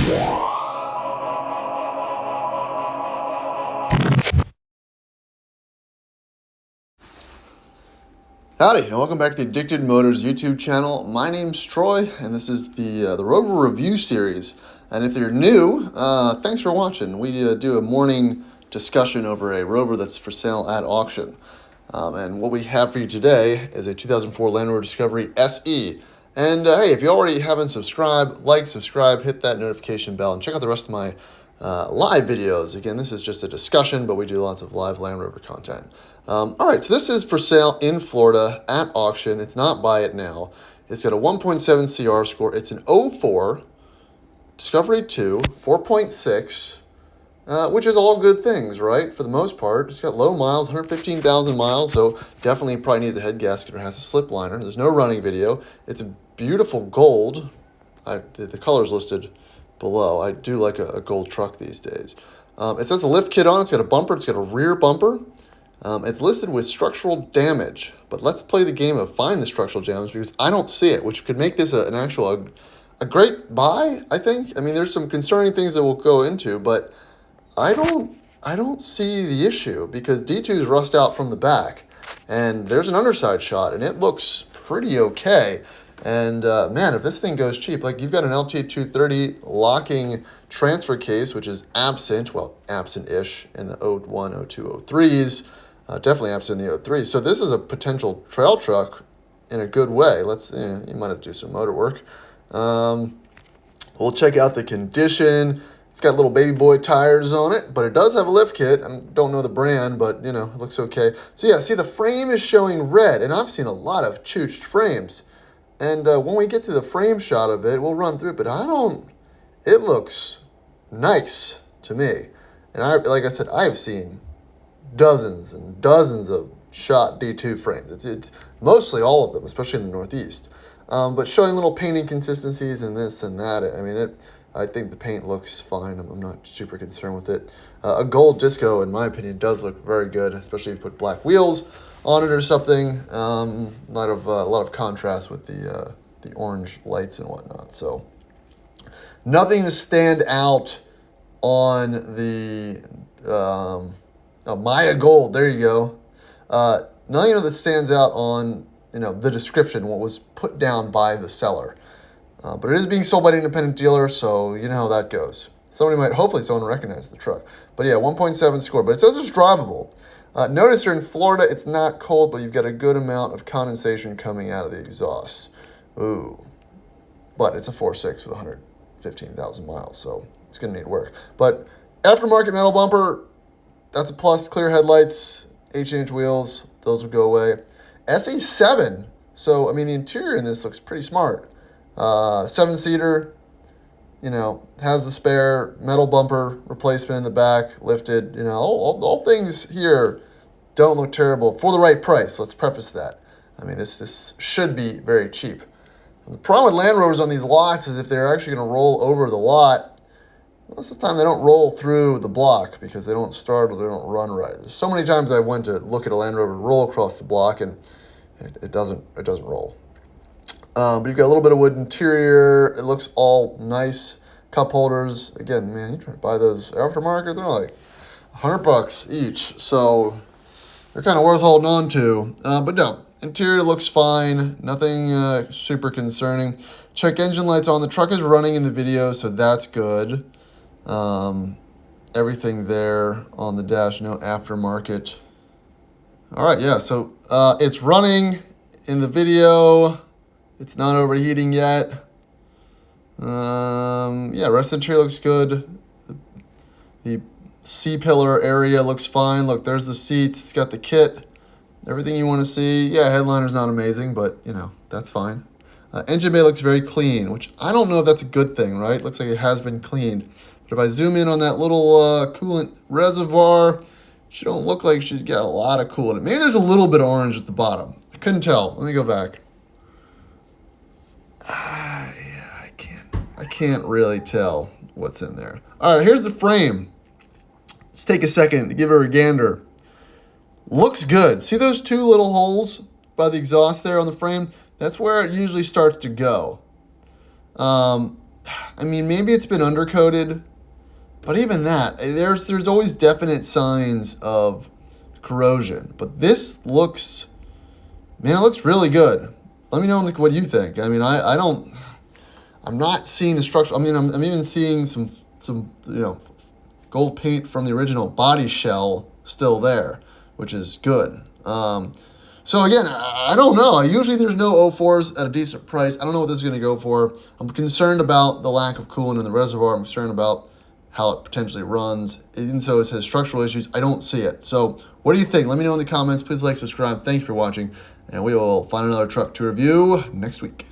Howdy, and welcome back to the Addicted Motors YouTube channel. My name's Troy, and this is the Rover review series. And if you're new, thanks for watching. We do a morning discussion over a Rover that's for sale at auction. And what we have for you today is a 2004 Land Rover Discovery SE. And hey, if you already haven't subscribed, subscribe, hit that notification bell, and check out the rest of my live videos. Again, this is just a discussion, but we do lots of live Land Rover content. All right, so this is for sale in Florida at auction. It's not buy it now. It's got a 1.7 CR score. It's an 04 Discovery 2, 4.6, which is all good things, right? For the most part. It's got low miles, 115,000 miles, so definitely probably needs a head gasket or has a slip liner. There's no running video. It's a beautiful gold. The color's listed below. I do like a gold truck these days. It says the lift kit on. It's got a bumper. It's got a rear bumper. It's listed with structural damage, but let's play the game of find the structural damage because I don't see it, which could make this a great buy, I think. I mean, there's some concerning things that we'll go into, but I don't see the issue because D2's rust out from the back, and there's an underside shot, and it looks pretty okay. And man, if this thing goes cheap, like you've got an LT230 locking transfer case, which is absent, well, absent-ish in the 01, 02, 03s. Definitely absent in the 03. So this is a potential trail truck in a good way. You might have to do some motor work. We'll check out the condition. It's got little baby boy tires on it, but it does have a lift kit. I don't know the brand, but you know, it looks okay. So yeah, see the frame is showing red, and I've seen a lot of chooched frames. And when we get to the frame shot of it, we'll run through it, but it looks nice to me. And like I said, I've seen dozens and dozens of shot D2 frames. It's mostly all of them, especially in the Northeast. But showing little painting consistencies and this and that. I mean, I think the paint looks fine. I'm not super concerned with it. A gold disco, in my opinion, does look very good, especially if you put black wheels on it or something. A lot of contrast with the orange lights and whatnot. So nothing to stand out on the Maya Gold, there you go. Nothing that stands out on the description, what was put down by the seller. But it is being sold by an independent dealer, so you know how that goes. Hopefully someone recognize the truck. But yeah, 1.7 score, but it says it's drivable. Notice you're in Florida, it's not cold, but you've got a good amount of condensation coming out of the exhaust. Ooh. But it's a 4.6 with 115,000 miles, so it's gonna need work. But aftermarket metal bumper, that's a plus. Clear headlights, 8-inch wheels, those will go away. SE7, so I mean the interior in this looks pretty smart. 7-seater, has the spare metal bumper replacement in the back, lifted. All things here don't look terrible for the right price. Let's preface that. I mean, this should be very cheap. And the problem with Land Rovers on these lots is if they're actually going to roll over the lot, most of the time they don't roll through the block because they don't start or they don't run right. There's so many times I went to look at a Land Rover roll across the block and it doesn't roll. But you've got a little bit of wood interior. It looks all nice. Cup holders. Again, man, you try to buy those aftermarket, they're like $100 each. So they're kind of worth holding on to. But no, interior looks fine. Nothing super concerning. Check engine lights on. The truck is running in the video, so that's good. Everything there on the dash, no aftermarket. All right, yeah, so it's running in the video. It's not overheating yet. Yeah, rest of the interior looks good. The C-pillar area looks fine. Look, there's the seats. It's got the kit. Everything you want to see. Yeah, headliner's not amazing, but, that's fine. Engine bay looks very clean, which I don't know if that's a good thing, right? Looks like it has been cleaned. But if I zoom in on that little coolant reservoir, she don't look like she's got a lot of coolant. Maybe there's a little bit of orange at the bottom. I couldn't tell. Let me go back. Yeah, I can't really tell what's in there. All right, here's the frame. Let's take a second to give her a gander. Looks good. See those two little holes by the exhaust there on the frame? That's where it usually starts to go. I mean, maybe it's been undercoated, but even that, there's always definite signs of corrosion. But this looks, man, it looks really good. Let me know what you think. I mean, I'm not seeing the structure. I mean, I'm even seeing some gold paint from the original body shell still there, which is good. So again, I don't know. Usually there's no 04s at a decent price. I don't know what this is going to go for. I'm concerned about the lack of coolant in the reservoir. I'm concerned about how it potentially runs. Even though it says structural issues, I don't see it. So what do you think? Let me know in the comments. Please like, subscribe. Thanks for watching. And we will find another truck to review next week.